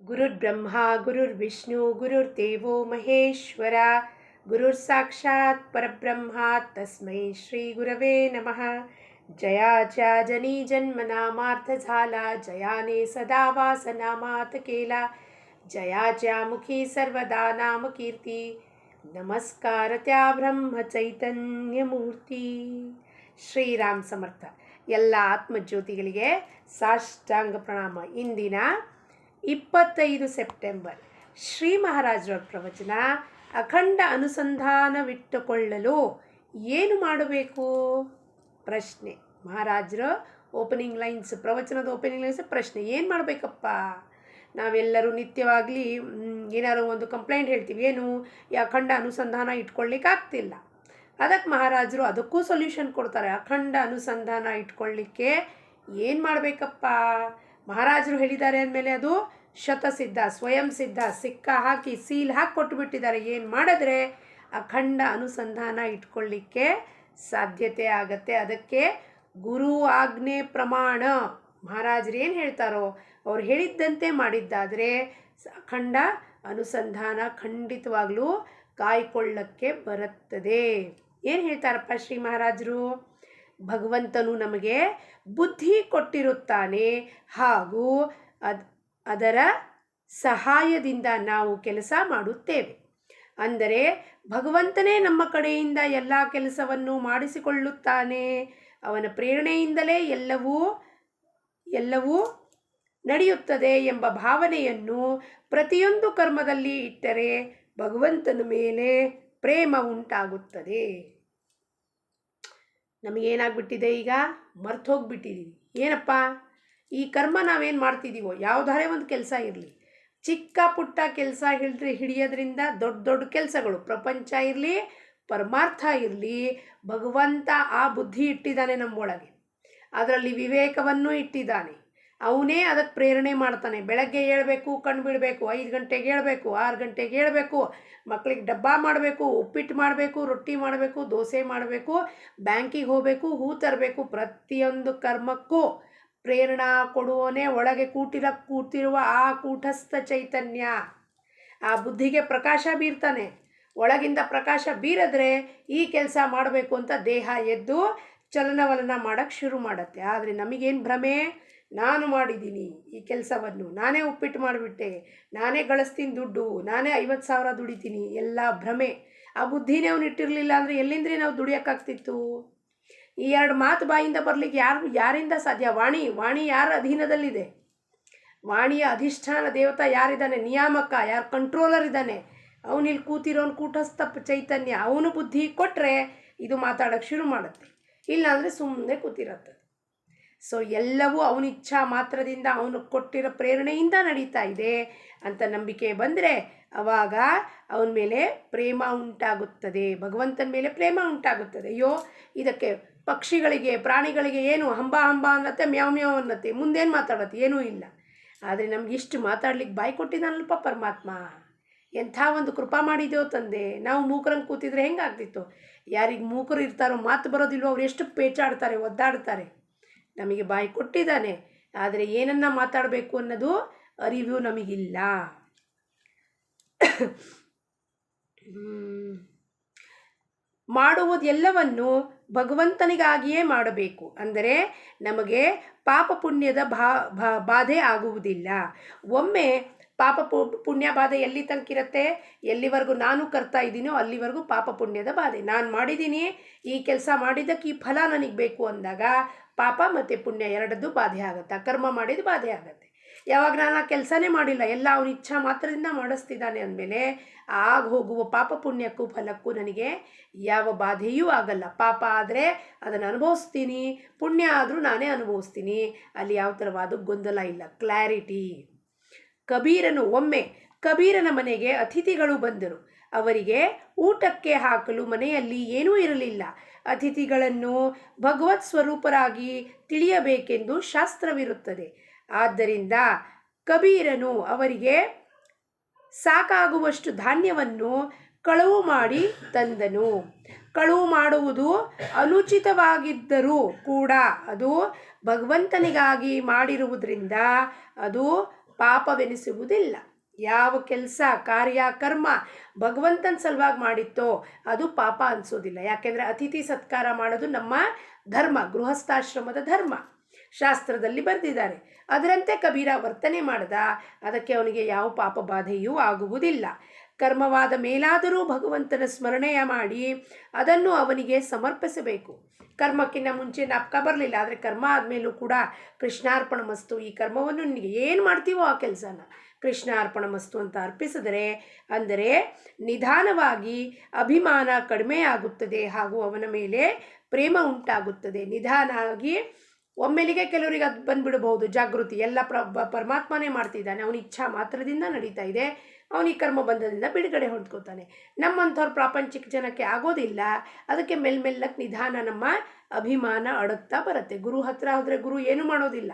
ಗುರುರ್ಬ್ರಹ್ಮ ಗುರುರ್ವಿಷ್ಣು ಗುರುರ್ದೇವೋ ಮಹೇಶ್ವರ ಗುರುರ್ ಸಾಕ್ಷಾತ್ ಪರಬ್ರಹ್ಮ ತಸ್ಮೈ ಶ್ರೀ ಗುರವೇ ನಮಃ. जयाच्या जनी जन्मनामार्थ झाला, जयाने सदा वासनामात केला, जयाच्या मुखी सर्वदा नामकीर्ती, नमस्कार त्या ಬ್ರಹ್ಮಚೈತನ್ಯ ಮೂರ್ತಿ. ಶ್ರೀರಾಮ್ ಸಮರ್ಥ. ಎಲ್ಲ ಆತ್ಮಜ್ಯೋತಿಗಳಿಗೆ ಸಾಷ್ಟಾಂಗ ಪ್ರಣಾಮ. ಇಂದಿನ 25 ಸೆಪ್ಟೆಂಬರ್ ಶ್ರೀ ಮಹಾರಾಜರ ಪ್ರವಚನ. ಅಖಂಡ ಅನುಸಂಧಾನವಿಟ್ಟುಕೊಳ್ಳಲು ಏನು ಮಾಡಬೇಕು? ಪ್ರಶ್ನೆ. ಮಹಾರಾಜರ ಓಪನಿಂಗ್ ಲೈನ್ಸ್, ಪ್ರವಚನದ ಓಪನಿಂಗ್ ಲೈನ್ಸ್ ಪ್ರಶ್ನೆ. ಏನು ಮಾಡಬೇಕಪ್ಪ? ನಾವೆಲ್ಲರೂ ನಿತ್ಯವಾಗಲಿ ಏನಾದ್ರು ಒಂದು ಕಂಪ್ಲೇಂಟ್ ಹೇಳ್ತೀವಿ, ಏನು ಈ ಅಖಂಡ ಅನುಸಂಧಾನ ಇಟ್ಕೊಳ್ಳಿಕ್ಕಾಗ್ತಿಲ್ಲ. ಅದಕ್ಕೆ ಮಹಾರಾಜರು ಅದಕ್ಕೂ ಸೊಲ್ಯೂಷನ್ ಕೊಡ್ತಾರೆ. ಅಖಂಡ ಅನುಸಂಧಾನ ಇಟ್ಕೊಳ್ಳಿಕ್ಕೆ ಏನು ಮಾಡಬೇಕಪ್ಪ? ಮಹಾರಾಜರು ಹೇಳಿದ್ದಾರೆ ಅಂದಮೇಲೆ ಅದು ಶತಸಿದ್ಧ, ಸ್ವಯಂ ಸಿದ್ಧ, ಸಿಕ್ಕ ಹಾಕಿ ಸೀಲ್ ಹಾಕಿ ಕೊಟ್ಟುಬಿಟ್ಟಿದ್ದಾರೆ. ಏನು ಮಾಡಿದ್ರೆ ಅಖಂಡ ಅನುಸಂಧಾನ ಇಟ್ಕೊಳ್ಳಿಕ್ಕೆ ಸಾಧ್ಯತೆ ಆಗತ್ತೆ? ಅದಕ್ಕೆ ಗುರು ಆಜ್ಞೆ ಪ್ರಮಾಣ. ಮಹಾರಾಜರು ಏನು ಹೇಳ್ತಾರೋ ಅವ್ರು ಹೇಳಿದ್ದಂತೆ ಮಾಡಿದ್ದಾದರೆ ಅಖಂಡ ಅನುಸಂಧಾನ ಖಂಡಿತವಾಗ್ಲೂ ಕಾಯ್ಕೊಳ್ಳಕ್ಕೆ ಬರುತ್ತದೆ. ಏನು ಹೇಳ್ತಾರಪ್ಪ ಶ್ರೀ ಮಹಾರಾಜರು? ಭಗವಂತನು ನಮಗೆ ಬುದ್ಧಿ ಕೊಟ್ಟಿರುತ್ತಾನೆ, ಹಾಗೂ ಅದರ ಸಹಾಯದಿಂದ ನಾವು ಕೆಲಸ ಮಾಡುತ್ತೇವೆ. ಅಂದರೆ ಭಗವಂತನೇ ನಮ್ಮ ಕಡೆಯಿಂದ ಎಲ್ಲ ಕೆಲಸವನ್ನು ಮಾಡಿಸಿಕೊಳ್ಳುತ್ತಾನೆ. ಅವನ ಪ್ರೇರಣೆಯಿಂದಲೇ ಎಲ್ಲವೂ ನಡೆಯುತ್ತದೆ ಎಂಬ ಭಾವನೆಯನ್ನು ಪ್ರತಿಯೊಂದು ಕರ್ಮದಲ್ಲಿ ಇಟ್ಟರೆ ಭಗವಂತನ ಮೇಲೆ ಪ್ರೇಮ ಉಂಟಾಗುತ್ತದೆ. ನಮಗೇನಾಗ್ಬಿಟ್ಟಿದೆ, ಈಗ ಮರ್ತೋಗ್ಬಿಟ್ಟಿದ್ದೀವಿ. ಏನಪ್ಪ ಈ ಕರ್ಮ ನಾವೇನು ಮಾಡ್ತಿದ್ದೀವೋ, ಯಾವುದಾರೇ ಒಂದು ಕೆಲಸ ಇರಲಿ, ಚಿಕ್ಕ ಪುಟ್ಟ ಕೆಲಸ ಹಿಡಿಯೋದ್ರಿಂದ ದೊಡ್ಡ ದೊಡ್ಡ ಕೆಲಸಗಳು, ಪ್ರಪಂಚ ಇರಲಿ ಪರಮಾರ್ಥ ಇರಲಿ, ಭಗವಂತ ಆ ಬುದ್ಧಿ ಇಟ್ಟಿದ್ದಾನೆ ನಮ್ಮೊಳಗೆ. ಅದರಲ್ಲಿ ವಿವೇಕವನ್ನು ಇಟ್ಟಿದ್ದಾನೆ. ಅವನೇ ಅದಕ್ಕೆ ಪ್ರೇರಣೆ ಮಾಡ್ತಾನೆ. ಬೆಳಗ್ಗೆ ಏಳಬೇಕು, ಕಣ್ಣು ಬಿಡಬೇಕು, 5 ಗಂಟೆಗೆ ಏಳಬೇಕು, 6 ಗಂಟೆಗೆ ಏಳಬೇಕು, ಮಕ್ಕಳಿಗೆ ಡಬ್ಬ ಮಾಡಬೇಕು, ಉಪ್ಪಿಟ್ಟು ಮಾಡಬೇಕು, ರೊಟ್ಟಿ ಮಾಡಬೇಕು, ದೋಸೆ ಮಾಡಬೇಕು, ಬ್ಯಾಂಕಿಗೆ ಹೋಗಬೇಕು, ಹೂ ತರಬೇಕು. ಪ್ರತಿಯೊಂದು ಕರ್ಮಕ್ಕೂ ಪ್ರೇರಣಾ ಕೊಡುವನೇ ಒಳಗೆ ಕೂತಿರುವ ಆ ಕೂಟಸ್ಥ ಚೈತನ್ಯ. ಆ ಬುದ್ಧಿಗೆ ಪ್ರಕಾಶ ಬೀರ್ತಾನೆ. ಒಳಗಿಂದ ಪ್ರಕಾಶ ಬೀರಿದ್ರೆ ಈ ಕೆಲಸ ಮಾಡಬೇಕು ಅಂತ ದೇಹ ಎದ್ದು ಚಲನವಲನ ಮಾಡೋಕ್ಕೆ ಶುರು ಮಾಡುತ್ತೆ. ಆದರೆ ನಮಗೇನು ಭ್ರಮೆ? ನಾನು ಮಾಡಿದ್ದೀನಿ ಈ ಕೆಲಸವನ್ನು, ನಾನೇ ಉಪ್ಪಿಟ್ಟು ಮಾಡಿಬಿಟ್ಟೆ, ನಾನೇ ಗಳಿಸ್ತೀನಿ ದುಡ್ಡು, ನಾನೇ 50,000 ದುಡಿತೀನಿ, ಎಲ್ಲ ಭ್ರಮೆ. ಆ ಬುದ್ಧಿನೇ ಅವನು ಇಟ್ಟಿರಲಿಲ್ಲ ಅಂದರೆ ಎಲ್ಲಿಂದ್ರೆ ನಾವು ದುಡಿಯೋಕ್ಕಾಗ್ತಿತ್ತು? ಈ 2 ಮಾತು ಬಾಯಿಂದ ಬರಲಿಕ್ಕೆ ಯಾರಿಂದ ಸಾಧ್ಯ? ವಾಣಿ ಯಾರ ಅಧೀನದಲ್ಲಿದೆ? ವಾಣಿಯ ಅಧಿಷ್ಠಾನ ದೇವತಾ ಯಾರಿದ್ದಾನೆ? ನಿಯಾಮಕ ಯಾರು? ಕಂಟ್ರೋಲರ್ ಇದ್ದಾನೆ. ಅವನಿಲ್ಲಿ ಕೂತಿರೋನು ಕೂಟಸ್ಥ ಚೈತನ್ಯ. ಅವನು ಬುದ್ಧಿ ಕೊಟ್ಟರೆ ಇದು ಮಾತಾಡೋಕ್ಕೆ ಶುರು ಮಾಡುತ್ತೆ, ಇಲ್ಲಾಂದರೆ ಸುಮ್ಮನೆ ಕೂತಿರತ್ತೆ. ಸೊ ಎಲ್ಲವೂ ಅವನ ಇಚ್ಛಾ ಮಾತ್ರದಿಂದ, ಅವನು ಕೊಟ್ಟಿರೋ ಪ್ರೇರಣೆಯಿಂದ ನಡೀತಾ ಇದೆ ಅಂತ ನಂಬಿಕೆ ಬಂದರೆ ಆವಾಗ ಅವನ ಮೇಲೆ ಪ್ರೇಮ ಉಂಟಾಗುತ್ತದೆ, ಭಗವಂತನ ಮೇಲೆ ಪ್ರೇಮ ಉಂಟಾಗುತ್ತದೆ. ಅಯ್ಯೋ, ಇದಕ್ಕೆ ಪಕ್ಷಿಗಳಿಗೆ, ಪ್ರಾಣಿಗಳಿಗೆ ಏನು ಹಂಬ ಅನ್ನತ್ತೆ, ಮ್ಯಾವ್ ಮ್ಯಾವ್ ಅನ್ನತ್ತೆ, ಮುಂದೇನು ಮಾತಾಡತ್ತೆ? ಏನೂ ಇಲ್ಲ. ಆದರೆ ನಮ್ಗೆ ಇಷ್ಟು ಮಾತಾಡ್ಲಿಕ್ಕೆ ಬಾಯಿ ಕೊಟ್ಟಿದ್ದಾನಲ್ಪ ಪರಮಾತ್ಮ. ಎಂಥ ಒಂದು ಕೃಪಾ ಮಾಡಿದೆಯೋ ತಂದೆ. ನಾವು ಮೂಕರಂಗೆ ಕೂತಿದ್ರೆ ಹೆಂಗಾಗ್ತಿತ್ತು? ಯಾರಿಗೆ ಮೂಕರು ಇರ್ತಾರೋ, ಮಾತು ಬರೋದಿಲ್ವೋ, ಅವ್ರು ಎಷ್ಟು ಪೇಚಾಡ್ತಾರೆ, ಒದ್ದಾಡ್ತಾರೆ. ನಮಗೆ ಬಾಯಿ ಕೊಟ್ಟಿದ್ದಾನೆ, ಆದರೆ ಏನನ್ನ ಮಾತಾಡಬೇಕು ಅನ್ನೋದು ಅರಿವು ನಮಗಿಲ್ಲ. ಮಾಡುವುದೆಲ್ಲವನ್ನು ಭಗವಂತನಿಗಾಗಿಯೇ ಮಾಡಬೇಕು. ಅಂದರೆ ನಮಗೆ ಪಾಪ ಪುಣ್ಯದ ಬಾಧೆ ಆಗುವುದಿಲ್ಲ. ಒಮ್ಮೆ ಪಾಪ ಪುಣ್ಯ ಬಾಧೆ ಎಲ್ಲಿ ತನಕಿರುತ್ತೆ? ಎಲ್ಲಿವರೆಗೂ ನಾನು ಕರ್ತಾ ಇದ್ದೀನೋ ಅಲ್ಲಿವರೆಗೂ ಪಾಪ ಪುಣ್ಯದ ಬಾಧೆ. ನಾನು ಮಾಡಿದ್ದೀನಿ, ಈ ಕೆಲಸ ಮಾಡಿದ್ದಕ್ಕೆ ಈ ಫಲ ನನಗೆ ಬೇಕು ಅಂದಾಗ ಪಾಪ ಮತ್ತು ಪುಣ್ಯ ಎರಡದ್ದು ಬಾಧೆ ಆಗುತ್ತೆ. ಕರ್ಮ ಮಾಡಿದ ಬಾಧೆ ಆಗುತ್ತೆ. ಯಾವಾಗ ನಾನು ಆ ಕೆಲಸನೇ ಮಾಡಿಲ್ಲ, ಎಲ್ಲ ಅವನ ಇಚ್ಛಾ ಮಾತ್ರದಿಂದ ಮಾಡಿಸ್ತಿದ್ದಾನೆ ಅಂದಮೇಲೆ ಆಗ ಹೋಗುವ ಪಾಪ ಪುಣ್ಯಕ್ಕೂ ಫಲಕ್ಕೂ ನನಗೆ ಯಾವ ಬಾಧೆಯೂ ಆಗಲ್ಲ. ಪಾಪ ಆದರೆ ಅದನ್ನು ಅನುಭವಿಸ್ತೀನಿ, ಪುಣ್ಯ ಆದರೂ ನಾನೇ ಅನುಭವಿಸ್ತೀನಿ. ಅಲ್ಲಿ ಯಾವ ಥರವಾದ ಗೊಂದಲ ಇಲ್ಲ, ಕ್ಲಾರಿಟಿ. ಒಮ್ಮೆ ಕಬೀರನ ಮನೆಗೆ ಅತಿಥಿಗಳು ಬಂದರು. ಅವರಿಗೆ ಊಟಕ್ಕೆ ಹಾಕಲು ಮನೆಯಲ್ಲಿ ಏನೂ ಇರಲಿಲ್ಲ. ಅತಿಥಿಗಳನ್ನು ಭಗವತ್ ಸ್ವರೂಪರಾಗಿ ತಿಳಿಯಬೇಕೆಂದು ಶಾಸ್ತ್ರವಿರುತ್ತದೆ. ಆದ್ದರಿಂದ ಕಬೀರನು ಅವರಿಗೆ ಸಾಕಾಗುವಷ್ಟು ಧಾನ್ಯವನ್ನು ಕಳುವು ಮಾಡಿ ತಂದನು. ಕಳುವು ಮಾಡುವುದು ಅನುಚಿತವಾಗಿದ್ದರೂ ಕೂಡ ಅದು ಭಗವಂತನಿಗಾಗಿ ಮಾಡಿರುವುದರಿಂದ ಅದು ಪಾಪವೆನಿಸುವುದಿಲ್ಲ. ಯಾವ ಕೆಲಸ ಕಾರ್ಯ ಕರ್ಮ ಭಗವಂತನ ಸಲುವಾಗಿ ಮಾಡಿತ್ತೋ ಅದು ಪಾಪ ಅನಿಸೋದಿಲ್ಲ. ಯಾಕೆಂದರೆ ಅತಿಥಿ ಸತ್ಕಾರ ಮಾಡೋದು ನಮ್ಮ ಧರ್ಮ, ಗೃಹಸ್ಥಾಶ್ರಮದ ಧರ್ಮ, ಶಾಸ್ತ್ರದಲ್ಲಿ ಬರೆದಿದ್ದಾರೆ. ಅದರಂತೆ ಕಬೀರ ವರ್ತನೆ ಮಾಡ್ದ, ಅದಕ್ಕೆ ಅವನಿಗೆ ಯಾವ ಪಾಪ ಬಾಧೆಯೂ ಆಗುವುದಿಲ್ಲ. ಕರ್ಮವಾದ ಮೇಲಾದರೂ ಭಗವಂತನ ಸ್ಮರಣೆಯ ಮಾಡಿ ಅದನ್ನು ಅವನಿಗೆ ಸಮರ್ಪಿಸಬೇಕು. ಕರ್ಮಕ್ಕಿಂತ ಮುಂಚೆ ನಾಪ್ಕ ಬರಲಿಲ್ಲ, ಆದರೆ ಕರ್ಮ ಆದಮೇಲೂ ಕೂಡ ಕೃಷ್ಣಾರ್ಪಣ ಮಸ್ತು, ಈ ಕರ್ಮವನ್ನು ನಿನಗೆ ಏನು ಮಾಡ್ತೀವೋ ಆ ಕೆಲಸನ ಕೃಷ್ಣಾರ್ಪಣ ಮಸ್ತು ಅಂತ ಅರ್ಪಿಸಿದರೆ, ಅಂದರೆ ನಿಧಾನವಾಗಿ ಅಭಿಮಾನ ಕಡಿಮೆ ಆಗುತ್ತದೆ ಹಾಗೂ ಅವನ ಮೇಲೆ ಪ್ರೇಮ ಉಂಟಾಗುತ್ತದೆ. ನಿಧಾನ ಆಗಿ ಒಮ್ಮೆಲಿಗೆ ಕೆಲವರಿಗೆ ಅದು ಬಂದುಬಿಡಬಹುದು ಜಾಗೃತಿ, ಎಲ್ಲ ಪರಮಾತ್ಮನೇ ಮಾಡ್ತಿದ್ದಾನೆ, ಅವನ ಇಚ್ಛಾ ಮಾತ್ರದಿಂದ ನಡೀತಾ ಇದೆ, ಅವನಿಗೆ ಕರ್ಮ ಬಂಧದಿಂದ ಬಿಡುಗಡೆ ಹೊಂದ್ಕೋತಾನೆ. ನಮ್ಮಂಥವ್ರು ಪ್ರಾಪಂಚಿಕ ಜನಕ್ಕೆ ಆಗೋದಿಲ್ಲ. ಅದಕ್ಕೆ ಮೆಲ್ಲಕ್ಕೆ ನಿಧಾನ ನಮ್ಮ ಅಭಿಮಾನ ಅಡಗ್ತಾ ಬರುತ್ತೆ. ಗುರು ಹತ್ರ ಹೋದರೆ ಗುರು ಏನು ಮಾಡೋದಿಲ್ಲ.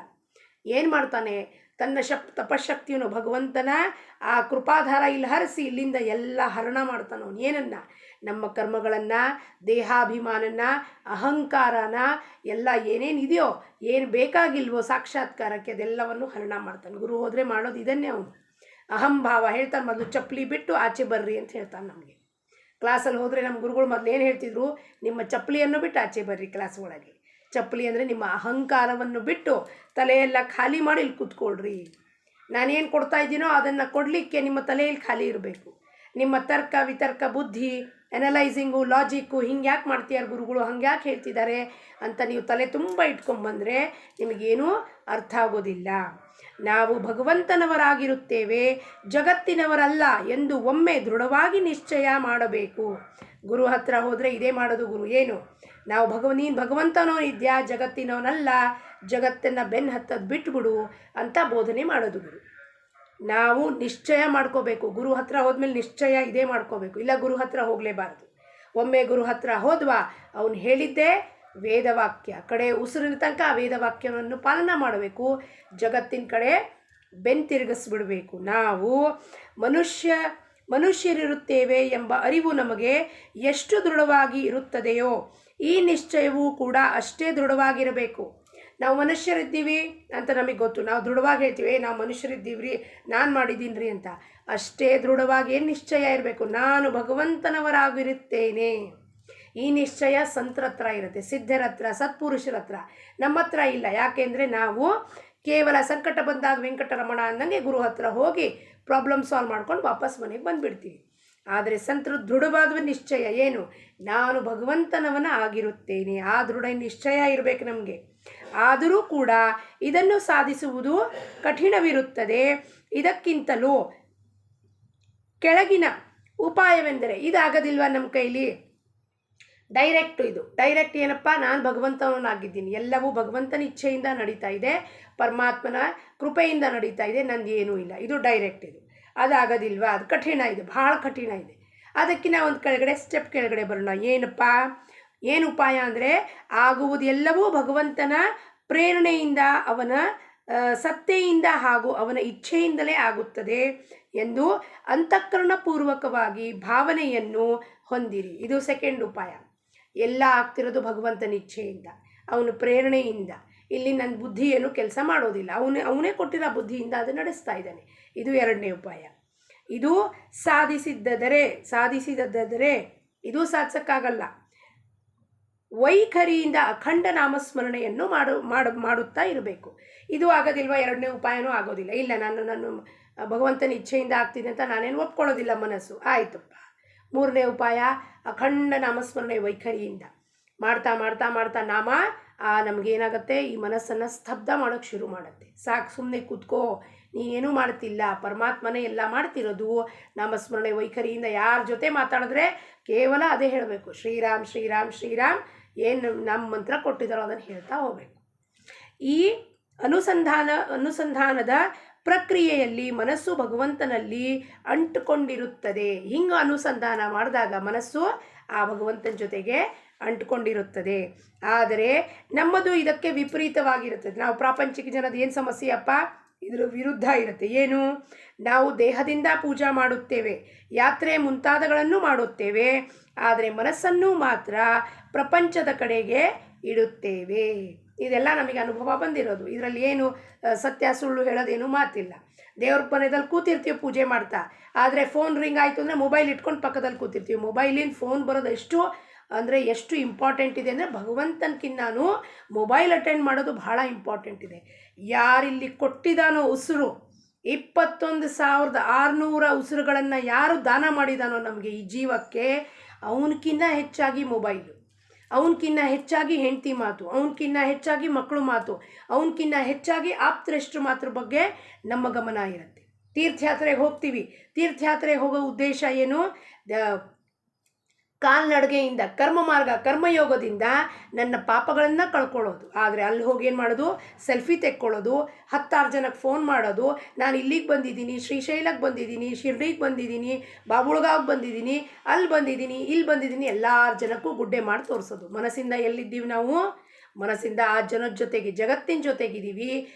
ಏನು ಮಾಡ್ತಾನೆ, ತನ್ನ ತಪಶಕ್ತಿಯನ್ನು ಭಗವಂತನ ಆ ಕೃಪಾಧಾರ ಇಲ್ಲಿ ಹರಿಸಿ ಇಲ್ಲಿಂದ ಎಲ್ಲ ಹರಣ ಮಾಡ್ತಾನೆ. ಅವನು ಏನನ್ನ, ನಮ್ಮ ಕರ್ಮಗಳನ್ನು, ದೇಹಾಭಿಮಾನನ, ಅಹಂಕಾರನ, ಎಲ್ಲ ಏನೇನಿದೆಯೋ, ಏನು ಬೇಕಾಗಿಲ್ವೋ ಸಾಕ್ಷಾತ್ಕಾರಕ್ಕೆ ಅದೆಲ್ಲವನ್ನು ಹರಣ ಮಾಡ್ತಾನೆ. ಗುರು ಹೋದರೆ ಮಾಡೋದು ಇದನ್ನೇ. ಅವನು ಅಹಂಭಾವ ಹೇಳ್ತಾನೆ, ಮೊದಲು ಚಪ್ಪಲಿ ಬಿಟ್ಟು ಆಚೆ ಬರ್ರಿ ಅಂತ ಹೇಳ್ತಾನೆ. ನಮಗೆ ಕ್ಲಾಸಲ್ಲಿ ಹೋದರೆ ನಮ್ಮ ಗುರುಗಳು ಮೊದಲು ಏನು ಹೇಳ್ತಿದ್ರು, ನಿಮ್ಮ ಚಪ್ಪಲಿಯನ್ನು ಬಿಟ್ಟು ಆಚೆ ಬರ್ರಿ ಕ್ಲಾಸ್ ಒಳಗೆ. ಚಪ್ಪಲಿ ಅಂದರೆ ನಿಮ್ಮ ಅಹಂಕಾರವನ್ನು ಬಿಟ್ಟು ತಲೆಯೆಲ್ಲ ಖಾಲಿ ಮಾಡಿ ಇಲ್ಲಿ ಕೂತ್ಕೊಳ್ರಿ. ನಾನೇನು ಕೊಡ್ತಾ ಇದ್ದೀನೋ ಅದನ್ನು ಕೊಡಲಿಕ್ಕೆ ನಿಮ್ಮ ತಲೆಯಲ್ಲಿ ಖಾಲಿ ಇರಬೇಕು. ನಿಮ್ಮ ತರ್ಕ ವಿತರ್ಕ ಬುದ್ಧಿ ಅನಲೈಸಿಂಗು ಲಾಜಿಕ್ಕು ಹಿಂಗೆ ಯಾಕೆ ಮಾಡ್ತೀಯಾರ ಗುರುಗಳು, ಹಂಗೆ ಯಾಕೆ ಹೇಳ್ತಿದ್ದಾರೆ ಅಂತ ನೀವು ತಲೆ ತುಂಬ ಇಟ್ಕೊಂಡ್ಬಂದರೆ ನಿಮಗೇನೂ ಅರ್ಥ ಆಗೋದಿಲ್ಲ. ನಾವು ಭಗವಂತನವರಾಗಿರುತ್ತೇವೆ, ಜಗತ್ತಿನವರಲ್ಲ ಎಂದು ಒಮ್ಮೆ ದೃಢವಾಗಿ ನಿಶ್ಚಯ ಮಾಡಬೇಕು. ಗುರು ಹತ್ರ ಹೋದರೆ ಇದೇ ಮಾಡೋದು. ಗುರು ಏನು, ನಾವು ನೀನು ಭಗವಂತನವನಿದ್ಯಾ, ಜಗತ್ತಿನವನಲ್ಲ, ಜಗತ್ತನ್ನು ಬೆನ್ನು ಹತ್ತದು ಬಿಟ್ಬಿಡು ಅಂತ ಬೋಧನೆ ಮಾಡೋದು ಗುರು. ನಾವು ನಿಶ್ಚಯ ಮಾಡ್ಕೋಬೇಕು. ಗುರು ಹತ್ರ ಹೋದ್ಮೇಲೆ ನಿಶ್ಚಯ ಇದೇ ಮಾಡ್ಕೋಬೇಕು, ಇಲ್ಲ ಗುರು ಹತ್ರ ಹೋಗಲೇಬಾರ್ದು. ಒಮ್ಮೆ ಗುರು ಹತ್ರ ಹೋದ್ವಾ, ಅವನು ಹೇಳಿದ್ದೇ ವೇದವಾಕ್ಯ, ಕಡೆ ಉಸಿರಿನ ತನಕ ಆ ವೇದವಾಕ್ಯವನ್ನು ಪಾಲನೆ ಮಾಡಬೇಕು. ಜಗತ್ತಿನ ಕಡೆ ಬೆನ್ನು ತಿರುಗಿಸ್ಬಿಡಬೇಕು. ನಾವು ಮನುಷ್ಯರಿರುತ್ತೇವೆ ಎಂಬ ಅರಿವು ನಮಗೆ ಎಷ್ಟು ದೃಢವಾಗಿ ಇರುತ್ತದೆಯೋ ಈ ನಿಶ್ಚಯವೂ ಕೂಡ ಅಷ್ಟೇ ದೃಢವಾಗಿರಬೇಕು. ನಾವು ಮನುಷ್ಯರಿದ್ದೀವಿ ಅಂತ ನಮಗೆ ಗೊತ್ತು, ನಾವು ದೃಢವಾಗಿ ಹೇಳ್ತೀವಿ ನಾವು ಮನುಷ್ಯರಿದ್ದೀವಿ ರೀ, ನಾನು ಮಾಡಿದ್ದೀನಿ ರೀ ಅಂತ. ಅಷ್ಟೇ ದೃಢವಾಗಿ ಏನು ನಿಶ್ಚಯ ಇರಬೇಕು, ನಾನು ಭಗವಂತನವರಾಗಿರುತ್ತೇನೆ. ಈ ನಿಶ್ಚಯ ಸಂತರ ಹತ್ರ ಇರುತ್ತೆ, ಸಿದ್ಧರ ಹತ್ರ, ಸತ್ಪುರುಷರ ಹತ್ರ. ನಮ್ಮ ಹತ್ರ ಇಲ್ಲ. ಯಾಕೆಂದರೆ ನಾವು ಕೇವಲ ಸಂಕಟ ಬಂದಾಗ ವೆಂಕಟರಮಣ ಅಂದಂಗೆ ಗುರು ಹತ್ರ ಹೋಗಿ ಪ್ರಾಬ್ಲಮ್ ಸಾಲ್ವ್ ಮಾಡ್ಕೊಂಡು ವಾಪಸ್ ಮನೆಗೆ ಬಂದುಬಿಡ್ತೀವಿ. ಆದರೆ ಸಂತರು ದೃಢವಾದ ನಿಶ್ಚಯ ಏನು, ನಾನು ಭಗವಂತನವನ ಆಗಿರುತ್ತೇನೆ. ಆ ದೃಢ ನಿಶ್ಚಯ ಇರಬೇಕು ನಮಗೆ. ಆದರೂ ಕೂಡ ಇದನ್ನು ಸಾಧಿಸುವುದು ಕಠಿಣವಿರುತ್ತದೆ. ಇದಕ್ಕಿಂತಲೂ ಕೆಳಗಿನ ಉಪಾಯವೆಂದರೆ, ಇದಾಗೋದಿಲ್ವ ನಮ್ಮ ಕೈಲಿ, ಇದು ಡೈರೆಕ್ಟ್ ಏನಪ್ಪ, ನಾನು ಭಗವಂತನಾಗಿದ್ದೀನಿ, ಎಲ್ಲವೂ ಭಗವಂತನ ಇಚ್ಛೆಯಿಂದ ನಡೀತಾ ಇದೆ, ಪರಮಾತ್ಮನ ಕೃಪೆಯಿಂದ ನಡೀತಾ ಇದೆ, ನಂದು ಏನೂ ಇಲ್ಲ, ಇದು ಡೈರೆಕ್ಟ್. ಅದಾಗೋದಿಲ್ವ, ಅದು ಕಠಿಣ ಇದೆ, ಭಾಳ ಕಠಿಣ ಇದೆ. ಅದಕ್ಕೆ ನಾವು ಒಂದು ಸ್ಟೆಪ್ ಕೆಳಗಡೆ ಬರೋಣ. ಏನಪ್ಪ, ಏನು ಉಪಾಯ ಅಂದರೆ, ಆಗುವುದು ಎಲ್ಲವೂ ಭಗವಂತನ ಪ್ರೇರಣೆಯಿಂದ, ಅವನ ಸತ್ತೆಯಿಂದ ಹಾಗೂ ಅವನ ಇಚ್ಛೆಯಿಂದಲೇ ಆಗುತ್ತದೆ ಎಂದು ಅಂತಃಕರಣಪೂರ್ವಕವಾಗಿ ಭಾವನೆಯನ್ನು ಹೊಂದಿರಿ. ಇದು ಸೆಕೆಂಡ್ ಉಪಾಯ. ಎಲ್ಲ ಆಗ್ತಿರೋದು ಭಗವಂತನ ಇಚ್ಛೆಯಿಂದ, ಅವನ ಪ್ರೇರಣೆಯಿಂದ. ಇಲ್ಲಿ ನನ್ನ ಬುದ್ಧಿ ಏನು ಕೆಲಸ ಮಾಡೋದಿಲ್ಲ, ಅವನೇ ಕೊಟ್ಟಿರೋ ಬುದ್ಧಿಯಿಂದ ಅದು ನಡೆಸ್ತಾ ಇದ್ದಾನೆ. ಇದು ಎರಡನೇ ಉಪಾಯ. ಇದು ಸಾಧಿಸಿದರೆ ಇದು ಸಾಧಿಸೋಕ್ಕಾಗಲ್ಲ. ವೈಖರಿಯಿಂದ ಅಖಂಡ ನಾಮಸ್ಮರಣೆಯನ್ನು ಮಾಡುತ್ತಾ ಇರಬೇಕು. ಇದು ಆಗೋದಿಲ್ವ, ಎರಡನೇ ಉಪಾಯನೂ ಆಗೋದಿಲ್ಲ. ಇಲ್ಲ, ನಾನು ಭಗವಂತನ ಇಚ್ಛೆಯಿಂದ ಆಗ್ತಿದೆ ಅಂತ ನಾನೇನು ಒಪ್ಕೊಳ್ಳೋದಿಲ್ಲ ಮನಸ್ಸು, ಆಯಿತಪ್ಪ. ಮೂರನೇ ಉಪಾಯ, ಅಖಂಡ ನಾಮಸ್ಮರಣೆ ವೈಖರಿಯಿಂದ ಮಾಡ್ತಾ ಮಾಡ್ತಾ ಮಾಡ್ತಾ ನಾಮ ನಮಗೇನಾಗುತ್ತೆ, ಈ ಮನಸ್ಸನ್ನು ಸ್ತಬ್ಧ ಮಾಡೋಕ್ಕೆ ಶುರು ಮಾಡುತ್ತೆ. ಸಾಕು, ಸುಮ್ಮನೆ ಕೂತ್ಕೋ, ನೀನೇನೂ ಮಾಡ್ತಿಲ್ಲ, ಪರಮಾತ್ಮನೇ ಎಲ್ಲ ಮಾಡ್ತಿರೋದು. ನಾಮಸ್ಮರಣೆ ವೈಖರಿಯಿಂದ ಯಾರ ಜೊತೆ ಮಾತಾಡಿದ್ರೆ ಕೇವಲ ಅದೇ ಹೇಳಬೇಕು, ಶ್ರೀರಾಮ್ ಶ್ರೀರಾಮ್ ಶ್ರೀರಾಮ್, ಏನು ನಮ್ಮ ಮಂತ್ರ ಕೊಟ್ಟಿದ್ದಾರೋ ಅದನ್ನು ಹೇಳ್ತಾ ಹೋಗಬೇಕು. ಈ ಅನುಸಂಧಾನದ ಪ್ರಕ್ರಿಯೆಯಲ್ಲಿ ಮನಸ್ಸು ಭಗವಂತನಲ್ಲಿ ಅಂಟುಕೊಂಡಿರುತ್ತದೆ. ಹಿಂಗೆ ಅನುಸಂಧಾನ ಮಾಡಿದಾಗ ಮನಸ್ಸು ಆ ಭಗವಂತನ ಜೊತೆಗೆ ಅಂಟುಕೊಂಡಿರುತ್ತದೆ. ಆದರೆ ನಮ್ಮದು ಇದಕ್ಕೆ ವಿಪರೀತವಾಗಿರುತ್ತದೆ. ನಾವು ಪ್ರಾಪಂಚಿಕ ಜನದ ಏನು ಸಮಸ್ಯೆಯಪ್ಪ, ಇದರ ವಿರುದ್ಧ ಇರುತ್ತೆ. ಏನು, ನಾವು ದೇಹದಿಂದ ಪೂಜಾ ಮಾಡುತ್ತೇವೆ, ಯಾತ್ರೆ ಮುಂತಾದಗಳನ್ನು ಮಾಡುತ್ತೇವೆ, ಆದರೆ ಮನಸ್ಸನ್ನು ಮಾತ್ರ ಪ್ರಪಂಚದ ಕಡೆಗೆ ಇಡುತ್ತೇವೆ. ಇದೆಲ್ಲ ನಮಗೆ ಅನುಭವ ಬಂದಿರೋದು. ಇದರಲ್ಲಿ ಏನು ಸತ್ಯ ಸುಳ್ಳು ಹೇಳೋದೇನು ಮಾತಿಲ್ಲ. ದೇವ್ರ ಮನೆಯಲ್ಲಿ ಕೂತಿರ್ತೀವಿ ಪೂಜೆ ಮಾಡ್ತಾ, ಆದರೆ ಫೋನ್ ರಿಂಗ್ ಆಯಿತು ಅಂದರೆ ಮೊಬೈಲ್ ಇಟ್ಕೊಂಡು ಪಕ್ಕದಲ್ಲಿ ಕೂತಿರ್ತೀವಿ. ಮೊಬೈಲಿನ ಫೋನ್ ಬರೋದು ಎಷ್ಟು ಇಂಪಾರ್ಟೆಂಟ್ ಇದೆ ಅಂದರೆ ಭಗವಂತನಕ್ಕಿಂತನೂ ಮೊಬೈಲ್ ಅಟೆಂಡ್ ಮಾಡೋದು ಬಹಳ ಇಂಪಾರ್ಟೆಂಟ್ ಇದೆ. ಯಾರಿಲ್ಲಿ ಕೊಟ್ಟಿದ್ದಾನೋ ಉಸಿರು, 21,600 ಉಸಿರುಗಳನ್ನು ಯಾರು ದಾನ ಮಾಡಿದಾನೋ ನಮಗೆ ಈ ಜೀವಕ್ಕೆ, ಅವನಕ್ಕಿಂತ ಹೆಚ್ಚಾಗಿ ಮೊಬೈಲು, ಅವನಕ್ಕಿಂತ ಹೆಚ್ಚಾಗಿ ಹೆಂಡತಿ ಮಾತು, ಅವನಕ್ಕಿಂತ ಹೆಚ್ಚಾಗಿ ಮಕ್ಕಳು ಮಾತು, ಅವನಕ್ಕಿಂತ ಹೆಚ್ಚಾಗಿ ಆಪ್ತರೆಷ್ಟರ ಮಾತ್ರ ಬಗ್ಗೆ ನಮ್ಮ ಗಮನ ಇರುತ್ತೆ. ತೀರ್ಥಯಾತ್ರೆಗೆ ಹೋಗ್ತೀವಿ. ತೀರ್ಥಯಾತ್ರೆಗೆ ಹೋಗೋ ಉದ್ದೇಶ ಏನು? ಕಾಲ್ನಡಿಗೆಯಿಂದ ಕರ್ಮ ಮಾರ್ಗ, ಕರ್ಮಯೋಗದಿಂದ ನನ್ನ ಪಾಪಗಳನ್ನು ಕಳ್ಕೊಳ್ಳೋದು. ಆದರೆ ಅಲ್ಲಿ ಹೋಗಿ ಏನು ಮಾಡೋದು? ಸೆಲ್ಫಿ ತೆಕ್ಕೊಳ್ಳೋದು, 10 ಜನಕ್ಕೆ ಫೋನ್ ಮಾಡೋದು, ನಾನು ಇಲ್ಲಿಗೆ ಬಂದಿದ್ದೀನಿ, ಶ್ರೀಶೈಲಕ್ಕೆ ಬಂದಿದ್ದೀನಿ, ಶಿರ್ಡಿಗೆ ಬಂದಿದ್ದೀನಿ, ಬಾಬುಳ್ಗಾವ್ಗೆ ಬಂದಿದ್ದೀನಿ, ಅಲ್ಲಿ ಬಂದಿದ್ದೀನಿ, ಇಲ್ಲಿ ಬಂದಿದ್ದೀನಿ, ಎಲ್ಲರ ಜನಕ್ಕೂ ಗುಡ್ಡೆ ಮಾಡಿ ತೋರಿಸೋದು. ಮನಸ್ಸಿಂದ ಎಲ್ಲಿದ್ದೀವಿ ನಾವು? ಮನಸ್ಸಿಂದ ಆ ಜನದ ಜೊತೆಗೆ, ಜಗತ್ತಿನ ಜೊತೆಗಿದ್ದೀವಿ.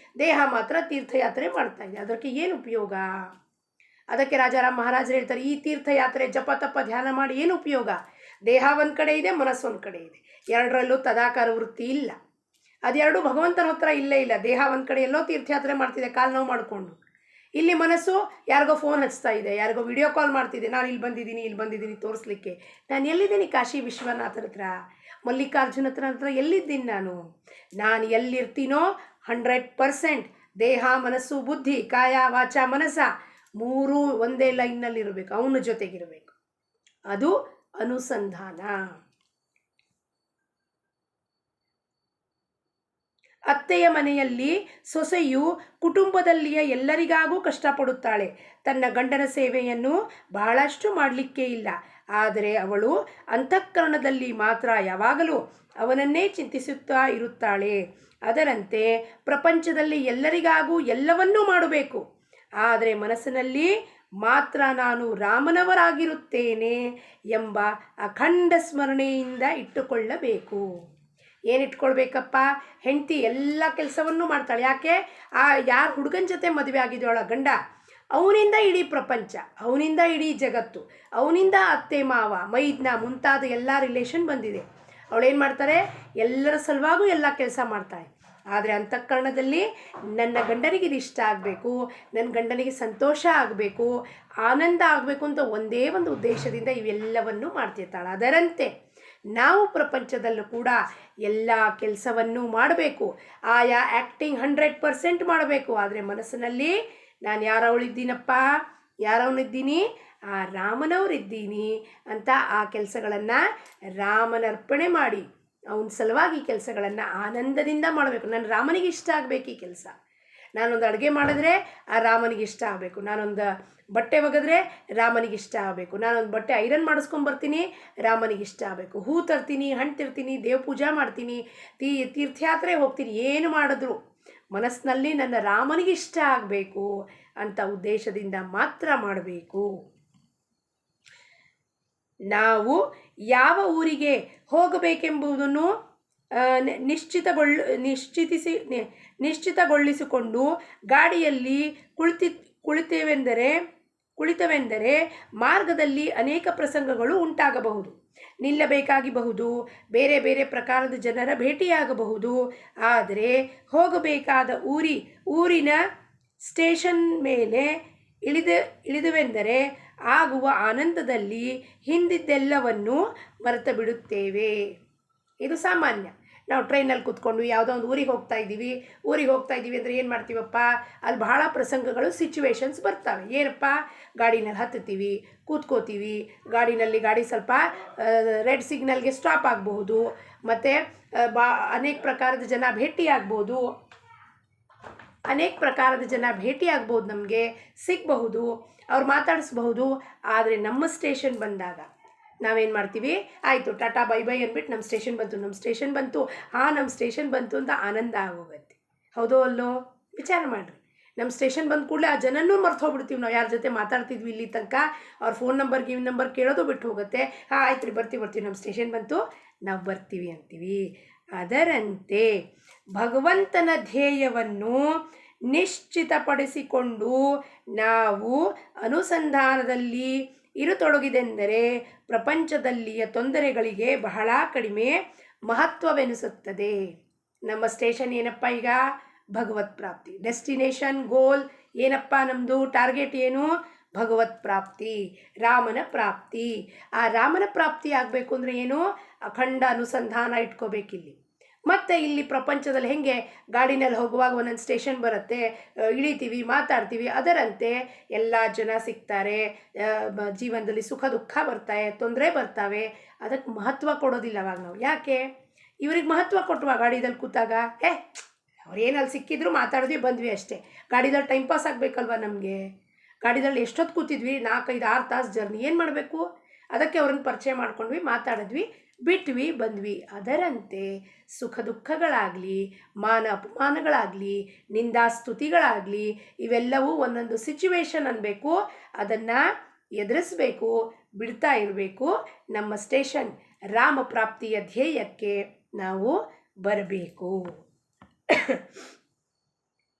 ದೇಹ ಮಾತ್ರ ತೀರ್ಥಯಾತ್ರೆ ಮಾಡ್ತಾ ಇದೆ. ಅದಕ್ಕೆ ಏನು ಉಪಯೋಗ? ಅದಕ್ಕೆ ರಾಜಾರಾಮ್ ಮಹಾರಾಜರು ಹೇಳ್ತಾರೆ, ಈ ತೀರ್ಥಯಾತ್ರೆ ಜಪ ತಪ ಧ್ಯಾನ ಮಾಡಿ ಏನು ಉಪಯೋಗ? ದೇಹ ಒಂದು ಕಡೆ ಇದೆ, ಮನಸ್ಸು ಒಂದು ಕಡೆ ಇದೆ, ಎರಡರಲ್ಲೂ ತದಾಕಾರ ವೃತ್ತಿ ಇಲ್ಲ. ಅದೆರಡು ಭಗವಂತನ ಹತ್ರ ಇಲ್ಲೇ ಇಲ್ಲ. ದೇಹ ಒಂದು ಕಡೆ ಎಲ್ಲೋ ತೀರ್ಥಯಾತ್ರೆ ಮಾಡ್ತಿದೆ ಕಾಲು ನೋವು ಮಾಡಿಕೊಂಡು, ಇಲ್ಲಿ ಮನಸ್ಸು ಯಾರಿಗೋ ಫೋನ್ ಹಚ್ತಾ ಇದೆ, ಯಾರಿಗೋ ವಿಡಿಯೋ ಕಾಲ್ ಮಾಡ್ತಿದೆ, ನಾನು ಇಲ್ಲಿ ಬಂದಿದ್ದೀನಿ ತೋರಿಸ್ಲಿಕ್ಕೆ. ನಾನು ಎಲ್ಲಿದ್ದೀನಿ? ಕಾಶಿ ವಿಶ್ವನಾಥನ ಹತ್ರ, ಮಲ್ಲಿಕಾರ್ಜುನ ಹತ್ರ ಎಲ್ಲಿದ್ದೀನಿ? ನಾನು ಎಲ್ಲಿರ್ತೀನೋ 100% ದೇಹ ಮನಸ್ಸು ಬುದ್ಧಿ ಕಾಯ ವಾಚ ಮನಸ್ಸ ಮೂರೂ ಒಂದೇ ಲೈನ್ನಲ್ಲಿರಬೇಕು, ಅವನ ಜೊತೆಗಿರಬೇಕು. ಅದು ಅನುಸಂಧಾನ. ಅತ್ತೆಯ ಮನೆಯಲ್ಲಿ ಸೊಸೆಯು ಕುಟುಂಬದಲ್ಲಿಯ ಎಲ್ಲರಿಗಾಗೂ ಕಷ್ಟಪಡುತ್ತಾಳೆ. ತನ್ನ ಗಂಡನ ಸೇವೆಯನ್ನು ಬಹಳಷ್ಟು ಮಾಡಲಿಕ್ಕೆ ಇಲ್ಲ, ಆದರೆ ಅವಳು ಅಂತಃಕರಣದಲ್ಲಿ ಮಾತ್ರ ಯಾವಾಗಲೂ ಅವನನ್ನೇ ಚಿಂತಿಸುತ್ತಾ ಇರುತ್ತಾಳೆ. ಅದರಂತೆ ಪ್ರಪಂಚದಲ್ಲಿ ಎಲ್ಲರಿಗಾಗೂ ಎಲ್ಲವನ್ನೂ ಮಾಡಬೇಕು, ಆದರೆ ಮನಸ್ಸಿನಲ್ಲಿ ಮಾತ್ರ ನಾನು ರಾಮನವರಾಗಿರುತ್ತೇನೆ ಎಂಬ ಅಖಂಡ ಸ್ಮರಣೆಯಿಂದ ಇಟ್ಟುಕೊಳ್ಳಬೇಕು. ಏನಿಟ್ಕೊಳ್ಬೇಕಪ್ಪ? ಹೆಂಡತಿ ಎಲ್ಲ ಕೆಲಸವನ್ನು ಮಾಡ್ತಾಳೆ. ಯಾಕೆ? ಯಾರು ಹುಡುಗನ ಜೊತೆ ಮದುವೆ ಆಗಿದ್ದಾಳ ಗಂಡ, ಅವನಿಂದ ಇಡೀ ಪ್ರಪಂಚ, ಅವನಿಂದ ಇಡೀ ಜಗತ್ತು, ಅವನಿಂದ ಅತ್ತೆ ಮಾವ ಮೈದ್ನ ಮುಂತಾದ ಎಲ್ಲ ರಿಲೇಷನ್ ಬಂದಿದೆ. ಅವಳೇನು ಮಾಡ್ತಾರೆ? ಎಲ್ಲರ ಸಲುವಾಗೂ ಎಲ್ಲ ಕೆಲಸ ಮಾಡ್ತಾಳೆ. ಆದರೆ ಅಂತಃಕರಣದಲ್ಲಿ ನನ್ನ ಗಂಡನಿಗೆ ಇದು ಇಷ್ಟ ಆಗಬೇಕು, ನನ್ನ ಗಂಡನಿಗೆ ಸಂತೋಷ ಆಗಬೇಕು, ಆನಂದ ಆಗಬೇಕು ಅಂತ ಒಂದೇ ಒಂದು ಉದ್ದೇಶದಿಂದ ಇವೆಲ್ಲವನ್ನು ಮಾಡ್ತಿರ್ತಾಳೆ. ಅದರಂತೆ ನಾವು ಪ್ರಪಂಚದಲ್ಲೂ ಕೂಡ ಎಲ್ಲ ಕೆಲಸವನ್ನು ಮಾಡಬೇಕು, ಆಯಾ ಆ್ಯಕ್ಟಿಂಗ್ 100% ಮಾಡಬೇಕು. ಆದರೆ ಮನಸ್ಸಿನಲ್ಲಿ ನಾನು ಯಾರವನಿದ್ದೀನಿ? ಆ ರಾಮನವರಿದ್ದೀನಿ ಅಂತ ಆ ಕೆಲಸಗಳನ್ನು ರಾಮನರ್ಪಣೆ ಮಾಡಿ ಅವನ ಸಲುವಾಗಿ ಕೆಲಸಗಳನ್ನು ಆನಂದದಿಂದ ಮಾಡಬೇಕು. ನಾನು ರಾಮನಿಗೆ ಇಷ್ಟ ಆಗಬೇಕು ಈ ಕೆಲಸ. ನಾನೊಂದು ಅಡುಗೆ ಮಾಡಿದ್ರೆ ಆ ರಾಮನಿಗೆ ಇಷ್ಟ ಆಗಬೇಕು, ನಾನೊಂದು ಬಟ್ಟೆ ಒಗೆದ್ರೆ ರಾಮನಿಗೆ ಇಷ್ಟ ಆಗಬೇಕು, ನಾನೊಂದು ಬಟ್ಟೆ ಐರನ್ ಮಾಡಿಸ್ಕೊಂಬರ್ತೀನಿ ರಾಮನಿಗೆ ಇಷ್ಟ ಆಗಬೇಕು, ಹೂ ತರ್ತೀನಿ, ಹಣ್ಣು ತರ್ತೀನಿ, ದೇವ ಪೂಜೆ ಮಾಡ್ತೀನಿ, ತೀರ್ಥಯಾತ್ರೆ ಹೋಗ್ತೀನಿ, ಏನು ಮಾಡಿದ್ರು ಮನಸ್ಸಿನಲ್ಲಿ ನನ್ನ ರಾಮನಿಗೆ ಇಷ್ಟ ಆಗಬೇಕು ಅಂತ ಉದ್ದೇಶದಿಂದ ಮಾತ್ರ ಮಾಡಬೇಕು. ನಾವು ಯಾವ ಊರಿಗೆ ಹೋಗಬೇಕೆಂಬುದನ್ನು ನಿಶ್ಚಿತಗೊಳಿಸಿಕೊಂಡು ಗಾಡಿಯಲ್ಲಿ ಕುಳಿತವೆಂದರೆ ಮಾರ್ಗದಲ್ಲಿ ಅನೇಕ ಪ್ರಸಂಗಗಳು ಉಂಟಾಗಬಹುದು, ನಿಲ್ಲಬೇಕಾಗಬಹುದು, ಬೇರೆ ಬೇರೆ ಪ್ರಕಾರದ ಜನರ ಭೇಟಿಯಾಗಬಹುದು. ಆದರೆ ಹೋಗಬೇಕಾದ ಊರಿನ ಸ್ಟೇಷನ್ ಮೇಲೆ ಇಳಿದುವೆಂದರೆ ಆಗುವ ಆನಂದದಲ್ಲಿ ಹಿಂದಿದ್ದೆಲ್ಲವನ್ನು ಮರೆತು ಬಿಡುತ್ತೇವೆ. ಇದು ಸಾಮಾನ್ಯ. ನಾವು ಟ್ರೈನಲ್ಲಿ ಕೂತ್ಕೊಂಡು ಯಾವುದೋ ಒಂದು ಊರಿಗೆ ಹೋಗ್ತಾ ಇದ್ದೀವಿ ಅಂದರೆ ಏನು ಮಾಡ್ತೀವಪ್ಪ? ಅಲ್ಲಿ ಬಹಳ ಪ್ರಸಂಗಗಳು, ಸಿಚುವೇಶನ್ಸ್ ಬರ್ತವೆ. ಏನಪ್ಪ? ಗಾಡಿನಲ್ಲಿ ಹತ್ತುತ್ತೀವಿ, ಕೂತ್ಕೋತೀವಿ, ಗಾಡಿ ಸ್ವಲ್ಪ ರೆಡ್ ಸಿಗ್ನಲ್ಗೆ ಸ್ಟಾಪ್ ಆಗಬಹುದು, ಮತ್ತು ಅನೇಕ ಪ್ರಕಾರದ ಜನ ಭೇಟಿಯಾಗ್ಬೋದು, ನಮಗೆ ಸಿಗಬಹುದು, ಅವ್ರು ಮಾತಾಡಿಸ್ಬಹುದು. ಆದರೆ ನಮ್ಮ ಸ್ಟೇಷನ್ ಬಂದಾಗ ನಾವೇನು ಮಾಡ್ತೀವಿ? ಆಯಿತು ಟಾಟಾ ಬೈ ಬೈ ಅಂದ್ಬಿಟ್ಟು ನಮ್ಮ ಸ್ಟೇಷನ್ ಬಂತು ನಮ್ಮ ಸ್ಟೇಷನ್ ಬಂತು ಅಂತ ಆನಂದ ಆಗೋಗುತ್ತೆ. ಹೌದೋ ಅಲ್ಲೋ? ವಿಚಾರ ಮಾಡಿರಿ. ನಮ್ಮ ಸ್ಟೇಷನ್ ಬಂದ ಕೂಡಲೇ ಆ ಜನನೂ ಮರ್ತು ಹೋಗ್ಬಿಡ್ತೀವಿ. ನಾವು ಯಾರ ಜೊತೆ ಮಾತಾಡ್ತಿದ್ವಿ ಇಲ್ಲಿ ತನಕ ಅವ್ರ ಫೋನ್ ನಂಬರ್ ಕೇಳೋದು ಬಿಟ್ಟು ಹೋಗುತ್ತೆ. ಆಯ್ತು ರೀ ಬರ್ತೀವಿ, ನಮ್ಮ ಸ್ಟೇಷನ್ ಬಂತು, ನಾವು ಬರ್ತೀವಿ ಅಂತೀವಿ. ಅದರಂತೆ ಭಗವಂತನ ಧ್ಯೇಯವನ್ನು ನಿಶ್ಚಿತಪಡಿಸಿಕೊಂಡು ನಾವು ಅನುಸಂಧಾನದಲ್ಲಿ ಇರತೊಡಗಿದೆಂದರೆ ಪ್ರಪಂಚದಲ್ಲಿಯ ತೊಂದರೆಗಳಿಗೆ ಬಹಳ ಕಡಿಮೆ ಮಹತ್ವವೆನಿಸುತ್ತದೆ. ನಮ್ಮ ಸ್ಟೇಷನ್ ಏನಪ್ಪ ಈಗ? ಭಗವತ್ ಪ್ರಾಪ್ತಿ. ಡೆಸ್ಟಿನೇಷನ್ ಗೋಲ್ ಏನಪ್ಪ? ನಮ್ಮದು ಟಾರ್ಗೆಟ್ ಏನು? ಭಗವತ್ ಪ್ರಾಪ್ತಿ, ರಾಮನ ಪ್ರಾಪ್ತಿ. ಆ ರಾಮನ ಪ್ರಾಪ್ತಿ ಆಗಬೇಕು ಅಂದರೆ ಏನು? ಅಖಂಡ ಅನುಸಂಧಾನ ಇಟ್ಕೋಬೇಕಿಲ್ಲಿ. ಮತ್ತು ಇಲ್ಲಿ ಪ್ರಪಂಚದಲ್ಲಿ ಹೆಂಗೆ ಗಾಡಿನಲ್ಲಿ ಹೋಗುವಾಗ ಒಂದೊಂದು ಸ್ಟೇಷನ್ ಬರುತ್ತೆ, ಇಳಿತೀವಿ, ಮಾತಾಡ್ತೀವಿ, ಅದರಂತೆ ಎಲ್ಲ ಜನ ಸಿಗ್ತಾರೆ, ಜೀವನದಲ್ಲಿ ಸುಖ ದುಃಖ ಬರ್ತಾವೆ, ತೊಂದರೆ ಬರ್ತಾವೆ. ಅದಕ್ಕೆ ಮಹತ್ವ ಕೊಡೋದಿಲ್ಲ ಅವಾಗ ನಾವು. ಯಾಕೆ? ಇವ್ರಿಗೆ ಮಹತ್ವ ಕೊಟ್ಟುವ ಗಾಡಿದಲ್ಲಿ ಕೂತಾಗ ಅವ್ರೇನಲ್ಲಿ ಸಿಕ್ಕಿದ್ರು ಮಾತಾಡಿದ್ವಿ ಬಂದ್ವಿ ಅಷ್ಟೇ. ಗಾಡಿದಲ್ಲಿ ಟೈಮ್ ಪಾಸ್ ಆಗಬೇಕಲ್ವ ನಮಗೆ? ಗಾಡಿದಲ್ಲಿ ಎಷ್ಟೊತ್ತು ಕೂತಿದ್ವಿ? 4-5-6 ತಾಸು ಜರ್ನಿ. ಏನು ಮಾಡಬೇಕು? ಅದಕ್ಕೆ ಅವ್ರನ್ನ ಪರಿಚಯ ಮಾಡ್ಕೊಂಡ್ವಿ, ಮಾತಾಡಿದ್ವಿ, ಬಿಟ್ವಿ, ಬಂದ್ವಿ. ಅದರಂತೆ ಸುಖ ದುಃಖಗಳಾಗಲಿ, ಮಾನ ಅಪಮಾನಗಳಾಗಲಿ, ನಿಂದಾಸ್ತುತಿಗಳಾಗಲಿ, ಇವೆಲ್ಲವೂ ಒಂದೊಂದು ಸಿಚುವೇಶನ್ ಅನ್ಬೇಕು. ಅದನ್ನು ಎದುರಿಸಬೇಕು, ಬಿಡ್ತಾ ಇರಬೇಕು. ನಮ್ಮ ಸ್ಟೇಷನ್ ರಾಮ ಪ್ರಾಪ್ತಿಯ ಧ್ಯೇಯಕ್ಕೆ ನಾವು ಬರಬೇಕು.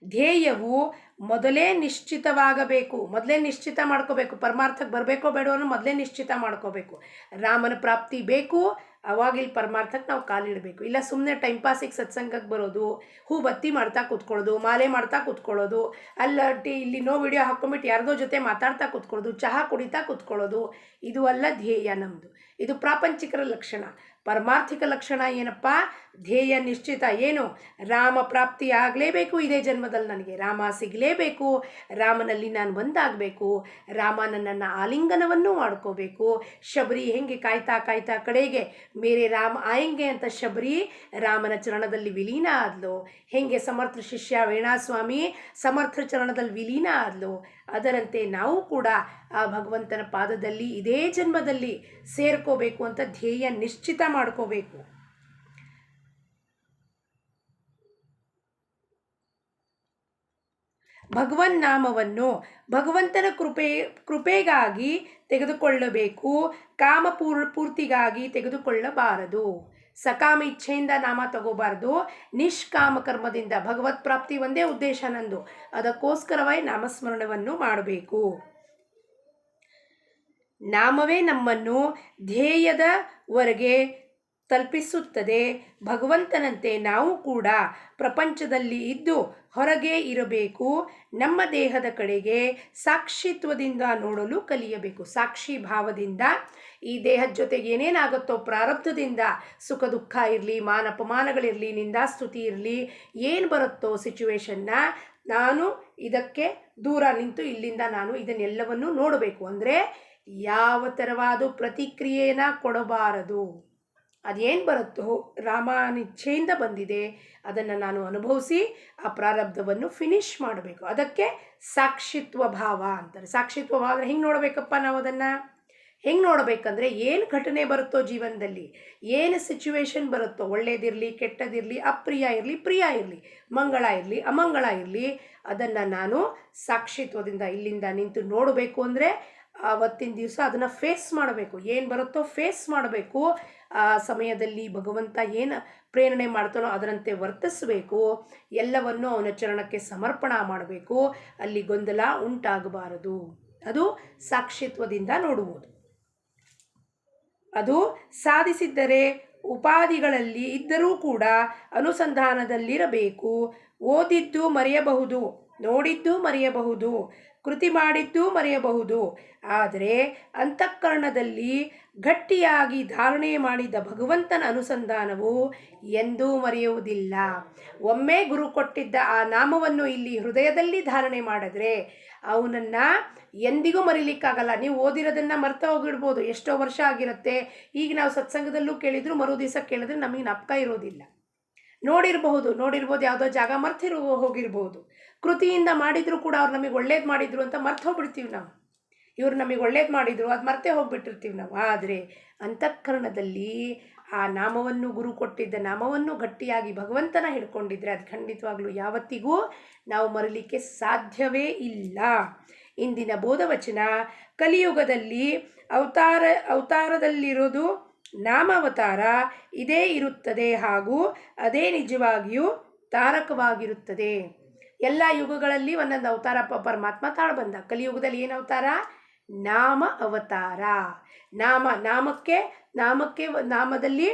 ಧ್ಯೇಯವು ಮೊದಲೇ ನಿಶ್ಚಿತವಾಗಬೇಕು. ಮೊದಲೇ ನಿಶ್ಚಿತ ಮಾಡ್ಕೋಬೇಕು. ಪರಮಾರ್ಥಕ್ಕೆ ಬರಬೇಕೋ ಬೇಡೋ ಅನ್ನೋ ಮೊದಲೇ ನಿಶ್ಚಿತ ಮಾಡ್ಕೋಬೇಕು. ರಾಮನ ಪ್ರಾಪ್ತಿ ಬೇಕು, ಅವಾಗ ಇಲ್ಲಿ ಪರಮಾರ್ಥಕ್ಕೆ ನಾವು ಕಾಲಿಡಬೇಕು. ಇಲ್ಲ ಸುಮ್ಮನೆ ಟೈಮ್ ಪಾಸಿಗೆ ಸತ್ಸಂಗಕ್ಕೆ ಬರೋದು, ಹೂ ಬತ್ತಿ ಮಾಡ್ತಾ ಕೂತ್ಕೊಳ್ಳೋದು, ಮಾಲೆ ಮಾಡ್ತಾ ಕೂತ್ಕೊಳ್ಳೋದು, ಇಲ್ಲಿ ನೋ ವಿಡಿಯೋ ಹಾಕ್ಕೊಂಬಿಟ್ಟು ಯಾರ್ದೋ ಜೊತೆ ಮಾತಾಡ್ತಾ ಕೂತ್ಕೊಳ್ಳೋದು, ಚಹಾ ಕುಡಿತಾ ಕೂತ್ಕೊಳ್ಳೋದು, ಇದು ಅಲ್ಲ ಧ್ಯೇಯ ನಮ್ಮದು. ಇದು ಪ್ರಾಪಂಚಿಕರ ಲಕ್ಷಣ. ಪರಮಾರ್ಥಿಕ ಲಕ್ಷಣ ಏನಪ್ಪ? ಧ್ಯೇಯ ನಿಶ್ಚಿತ. ಏನು? ರಾಮ ಪ್ರಾಪ್ತಿ ಆಗಲೇಬೇಕು ಇದೇ ಜನ್ಮದಲ್ಲಿ. ನನಗೆ ರಾಮ ಸಿಗಲೇಬೇಕು, ರಾಮನಲ್ಲಿ ನಾನು ಒಂದಾಗಬೇಕು, ರಾಮ ನನ್ನನ್ನು ಆಲಿಂಗನವನ್ನು ಮಾಡ್ಕೋಬೇಕು. ಶಬರಿ ಹೆಂಗೆ ಕಾಯ್ತಾ ಕಾಯ್ತಾ ಕಡೆಗೆ ಮೇರೆ ರಾಮ ಆಯಂಗೆ ಅಂತ ಶಬರಿ ರಾಮನ ಚರಣದಲ್ಲಿ ವಿಲೀನ ಆದ್ಲು, ಹೆಂಗೆ ಸಮರ್ಥ ಶಿಷ್ಯ ವೇಣಾಸ್ವಾಮಿ ಸಮರ್ಥ ಚರಣದಲ್ಲಿ ವಿಲೀನ ಆದ್ಲು, ಅದರಂತೆ ನಾವು ಕೂಡ ಆ ಭಗವಂತನ ಪಾದದಲ್ಲಿ ಇದೇ ಜನ್ಮದಲ್ಲಿ ಸೇರ್ಕೋಬೇಕು ಅಂತ ಧ್ಯೇಯ ನಿಶ್ಚಿತ ಮಾಡ್ಕೋಬೇಕು. ಭಗವನ್ ನಾಮವನ್ನು ಭಗವಂತನ ಕೃಪೆಗಾಗಿ ತೆಗೆದುಕೊಳ್ಳಬೇಕು, ಪೂರ್ತಿಗಾಗಿ ತೆಗೆದುಕೊಳ್ಳಬಾರದು. ಸಕಾಮ ಇಚ್ಛೆಯಿಂದ ನಾಮ ತಗೋಬಾರ್ದು, ನಿಷ್ಕಾಮ ಕರ್ಮದಿಂದ. ಭಗವತ್ ಪ್ರಾಪ್ತಿ ಒಂದೇ ಉದ್ದೇಶ ನಂದು, ಅದಕ್ಕೋಸ್ಕರವೇ ನಾಮಸ್ಮರಣವನ್ನು ಮಾಡಬೇಕು. ನಾಮವೇ ನಮ್ಮನ್ನು ಧ್ಯೇಯದವರೆಗೆ ತಲುಪಿಸುತ್ತದೆ. ಭಗವಂತನಂತೆ ನಾವು ಕೂಡ ಪ್ರಪಂಚದಲ್ಲಿ ಇದ್ದು ಹೊರಗೆ ಇರಬೇಕು. ನಮ್ಮ ದೇಹದ ಕಡೆಗೆ ಸಾಕ್ಷಿತ್ವದಿಂದ ನೋಡಲು ಕಲಿಯಬೇಕು. ಸಾಕ್ಷಿ ಭಾವದಿಂದ ಈ ದೇಹದ ಜೊತೆಗೆ ಏನೇನಾಗುತ್ತೋ ಪ್ರಾರಬ್ಧದಿಂದ, ಸುಖ ದುಃಖ ಇರಲಿ, ಮಾನ ಅಪಮಾನಗಳಿರಲಿ, ನಿಂದಾಸ್ತುತಿ ಇರಲಿ, ಏನು ಬರುತ್ತೋ ಸಿಚುವೇಶನ್ನ ನಾನು ಇದಕ್ಕೆ ದೂರ ನಿಂತು ಇಲ್ಲಿಂದ ನಾನು ಇದನ್ನೆಲ್ಲವನ್ನು ನೋಡಬೇಕು. ಅಂದರೆ ಯಾವ ಥರವಾದ ಪ್ರತಿಕ್ರಿಯೆನ ಕೊಡಬಾರದು. ಅದೇನು ಬರುತ್ತೋ ರಾಮನಿಚ್ಛೆಯಿಂದ ಬಂದಿದೆ, ಅದನ್ನು ನಾನು ಅನುಭವಿಸಿ ಆ ಪ್ರಾರಬ್ಧವನ್ನು ಫಿನಿಶ್ ಮಾಡಬೇಕು. ಅದಕ್ಕೆ ಸಾಕ್ಷಿತ್ವ ಭಾವ ಅಂತಾರೆ. ಸಾಕ್ಷಿತ್ವ ಭಾವ ಅಂದರೆ ಹೆಂಗೆ ನೋಡಬೇಕಪ್ಪ? ನಾವು ಅದನ್ನು ಹೆಂಗೆ ನೋಡಬೇಕಂದ್ರೆ, ಏನು ಘಟನೆ ಬರುತ್ತೋ ಜೀವನದಲ್ಲಿ, ಏನು ಸಿಚುವೇಶನ್ ಬರುತ್ತೋ, ಒಳ್ಳೇದಿರಲಿ ಕೆಟ್ಟದಿರಲಿ, ಅಪ್ರಿಯ ಇರಲಿ ಪ್ರಿಯ ಇರಲಿ, ಮಂಗಳ ಇರಲಿ ಅಮಂಗಳ ಇರಲಿ, ಅದನ್ನು ನಾನು ಸಾಕ್ಷಿತ್ವದಿಂದ ಇಲ್ಲಿಂದ ನಿಂತು ನೋಡಬೇಕು. ಅಂದರೆ ಆವತ್ತಿನ ದಿವಸ ಅದನ್ನು ಫೇಸ್ ಮಾಡಬೇಕು. ಏನು ಬರುತ್ತೋ ಫೇಸ್ ಮಾಡಬೇಕು. ಆ ಸಮಯದಲ್ಲಿ ಭಗವಂತ ಏನು ಪ್ರೇರಣೆ ಮಾಡ್ತಾನೋ ಅದರಂತೆ ವರ್ತಿಸಬೇಕು. ಎಲ್ಲವನ್ನು ಅವನ ಚರಣಕ್ಕೆ ಸಮರ್ಪಣೆ ಮಾಡಬೇಕು. ಅಲ್ಲಿ ಗೊಂದಲ ಉಂಟಾಗಬಾರದು. ಅದು ಸಾಕ್ಷಿತ್ವದಿಂದ ನೋಡುವುದು. ಅದು ಸಾಧಿಸಿದ್ದರೆ ಉಪಾಧಿಗಳಲ್ಲಿ ಇದ್ದರೂ ಕೂಡ ಅನುಸಂಧಾನದಲ್ಲಿರಬೇಕು. ಓದಿದ್ದು ಮರೆಯಬಹುದು, ನೋಡಿದ್ದು ಮರೆಯಬಹುದು, ಕೃತಿ ಮಾಡಿದ್ದು ಮರೆಯಬಹುದು, ಆದರೆ ಅಂತಃಕರಣದಲ್ಲಿ ಗಟ್ಟಿಯಾಗಿ ಧಾರಣೆ ಮಾಡಿದ ಭಗವಂತನ ಅನುಸಂಧಾನವು ಎಂದೂ ಮರೆಯುವುದಿಲ್ಲ. ಒಮ್ಮೆ ಗುರು ಕೊಟ್ಟಿದ್ದ ಆ ನಾಮವನ್ನು ಇಲ್ಲಿ ಹೃದಯದಲ್ಲಿ ಧಾರಣೆ ಮಾಡಿದ್ರೆ ಅವನನ್ನು ಎಂದಿಗೂ ಮರೀಲಿಕ್ಕಾಗಲ್ಲ. ನೀವು ಓದಿರೋದನ್ನು ಮರ್ತಾ ಹೋಗಿಡ್ಬೋದು, ಎಷ್ಟೋ ವರ್ಷ ಆಗಿರುತ್ತೆ. ಈಗ ನಾವು ಸತ್ಸಂಗದಲ್ಲೂ ಕೇಳಿದ್ರು ಮರು ದಿವಸ ಕೇಳಿದ್ರೆ ನಮಗೆ ಜ್ಞಾಪಕ ಇರೋದಿಲ್ಲ. ನೋಡಿರ್ಬೋದು ಯಾವುದೋ ಜಾಗ ಹೋಗಿರ್ಬೋದು. ಕೃತಿಯಿಂದ ಮಾಡಿದ್ರು ಕೂಡ ಅವ್ರು ನಮಗೆ ಒಳ್ಳೇದು ಮಾಡಿದ್ರು ಅಂತ ಮರ್ತು ಹೋಗ್ಬಿಡ್ತೀವಿ ನಾವು. ಇವ್ರು ನಮಗೆ ಒಳ್ಳೇದು ಮಾಡಿದ್ರು, ಅದು ಮರ್ತೇ ಹೋಗ್ಬಿಟ್ಟಿರ್ತೀವಿ ನಾವು. ಆದರೆ ಅಂತಃಕರಣದಲ್ಲಿ ಆ ನಾಮವನ್ನು, ಗುರು ಕೊಟ್ಟಿದ್ದ ನಾಮವನ್ನು ಗಟ್ಟಿಯಾಗಿ ಭಗವಂತನ ಹಿಡ್ಕೊಂಡಿದ್ರೆ ಅದು ಖಂಡಿತವಾಗ್ಲೂ ಯಾವತ್ತಿಗೂ ನಾವು ಮರೀಲಿಕ್ಕೆ ಸಾಧ್ಯವೇ ಇಲ್ಲ. ಇಂದಿನ ಬೋಧವಚನ, ಕಲಿಯುಗದಲ್ಲಿ ಅವತಾರದಲ್ಲಿರೋದು ನಾಮಾವತಾರ ಇದೇ ಇರುತ್ತದೆ ಹಾಗೂ ಅದೇ ನಿಜವಾಗಿಯೂ ತಾರಕವಾಗಿರುತ್ತದೆ. ಎಲ್ಲ ಯುಗಗಳಲ್ಲಿ ಒಂದೊಂದು ಅವತಾರ ಪರಮಾತ್ಮ ತಾಳು ಬಂದ. ಕಲಿಯುಗದಲ್ಲಿ ಏನು ಅವತಾರ? ನಾಮ ಅವತಾರ. ನಾಮದಲ್ಲಿ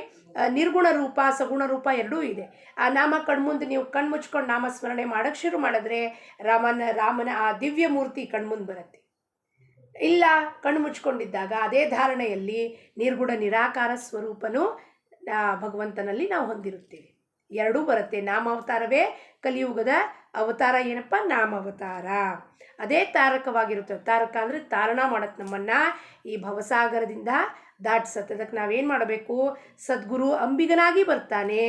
ನಿರ್ಗುಣ ರೂಪ ಸಗುಣ ರೂಪ ಎರಡೂ ಇದೆ. ಆ ನಾಮ ಕಣ್ಮುಂದೆ ನೀವು ಕಣ್ಮುಚ್ಕೊಂಡು ನಾಮಸ್ಮರಣೆ ಮಾಡೋಕ್ಕೆ ಶುರು ಮಾಡಿದ್ರೆ ರಾಮನ ಆ ದಿವ್ಯ ಮೂರ್ತಿ ಕಣ್ಮುಂದೆ ಬರುತ್ತೆ. ಇಲ್ಲ ಕಣ್ಣು ಮುಚ್ಕೊಂಡಿದ್ದಾಗ ಅದೇ ಧಾರಣೆಯಲ್ಲಿ ನಿರ್ಗುಣ ನಿರಾಕಾರ ಸ್ವರೂಪನೂ ಭಗವಂತನಲ್ಲಿ ನಾವು ಹೊಂದಿರುತ್ತೇವೆ. ಎರಡೂ ಬರುತ್ತೆ. ನಾಮಾವತಾರವೇ ಕಲಿಯುಗದ ಅವತಾರ. ಏನಪ್ಪ? ನಾಮಾವತಾರ. ಅದೇ ತಾರಕವಾಗಿರುತ್ತೆ. ತಾರಕ ಅಂದರೆ ತಾರಣ ಮಾಡತ್ತೆ, ನಮ್ಮನ್ನು ಈ ಭವಸಾಗರದಿಂದ ದಾಟಿಸತ್ತೆ. ಅದಕ್ಕೆ ನಾವೇನು ಮಾಡಬೇಕು? ಸದ್ಗುರು ಅಂಬಿಗನಾಗಿ ಬರ್ತಾನೆ.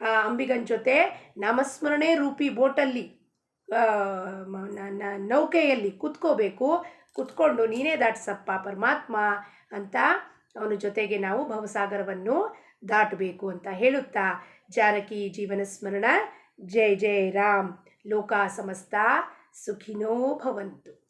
ಆ ಅಂಬಿಗನ ಜೊತೆ ನಾಮಸ್ಮರಣೆ ರೂಪಿ ಬೋಟಲ್ಲಿ ನೌಕೆಯಲ್ಲಿ ಕುತ್ಕೋಬೇಕು. ಕುತ್ಕೊಂಡು ನೀನೇ ದಾಟಿಸಪ್ಪ ಪರಮಾತ್ಮ ಅಂತ ಅವನ ಜೊತೆಗೆ ನಾವು ಭವಸಾಗರವನ್ನು ದಾಟಬೇಕು ಅಂತ ಹೇಳುತ್ತಾ ಜಾನಕಿ ಜೀವನ ಸ್ಮರಣ. ಜೈ ಜೈ ರಾಮ್. ಲೋಕ ಸಮಸ್ತ ಸುಖಿನೋ ಭವಂತು.